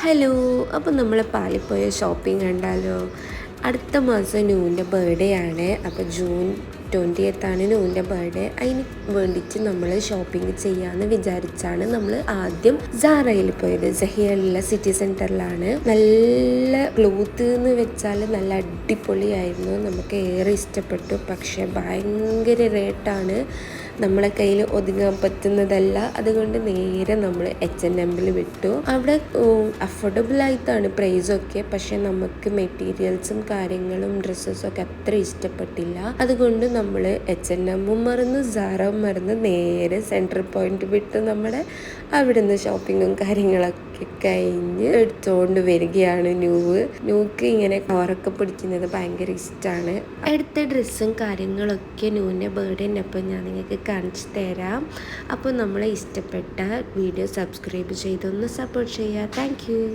Hello, അപ്പോൾ നമ്മൾ പാലിപ്പോയ shopping കണ്ടാലോ? അടുത്ത മാസം നൂൻ്റെ ബർത്ത്ഡേ ആണ്. അപ്പോൾ ജൂൺ 20th നൂൻ്റെ ബർത്ത്ഡേ. അതിന് വേണ്ടിയിട്ട് നമ്മൾ ഷോപ്പിംഗ് ചെയ്യാമെന്ന് വിചാരിച്ചാണ് നമ്മൾ ആദ്യം സാറയിൽ പോയത്. സഹിയല്ല സിറ്റി സെൻറ്ററിലാണ്. നല്ല ക്ലോത്ത് എന്ന് വെച്ചാൽ നല്ല അടിപൊളിയായിരുന്നു. നമുക്ക് ഏറെ ഇഷ്ടപ്പെട്ടു. പക്ഷേ ഭയങ്കര റേറ്റാണ്, നമ്മളെ കയ്യിൽ ഒതുങ്ങാൻ പറ്റുന്നതല്ല. അതുകൊണ്ട് നേരെ നമ്മൾ H&Mൽ വിട്ടു. അവിടെ അഫോർഡബിൾ ആയിട്ടാണ് പ്രൈസൊക്കെ. പക്ഷെ നമുക്ക് മെറ്റീരിയൽസും കാര്യങ്ങളും ഡ്രസ്സസും ഒക്കെ അത്ര ഇഷ്ടപ്പെട്ടില്ല. അതുകൊണ്ട് നമ്മൾ H&Mഉം മറന്നു, സാറവും മറന്ന് നേരെ സെൻട്രൽ പോയിന്റ് വിട്ട് നമ്മുടെ അവിടുന്ന് ഷോപ്പിങ്ങും കാര്യങ്ങളൊക്കെ കഴിഞ്ഞ് എടുത്തുകൊണ്ട് വരികയാണ്. ന്യൂക്ക് ഇങ്ങനെ കവറൊക്കെ പിടിക്കുന്നത് ഭയങ്കര ഇഷ്ടമാണ്. അടുത്ത ഡ്രസ്സും കാര്യങ്ങളൊക്കെ ന്യൂവിൻ്റെ ബർത്ത്ഡേനപ്പം ഞാൻ നിങ്ങൾക്ക് കാണിച്ചു തരാം. അപ്പോൾ നമ്മളെ ഇഷ്ടപ്പെട്ട വീഡിയോ സബ്സ്ക്രൈബ് ചെയ്തൊന്ന് സപ്പോർട്ട് ചെയ്യുക. Thank you.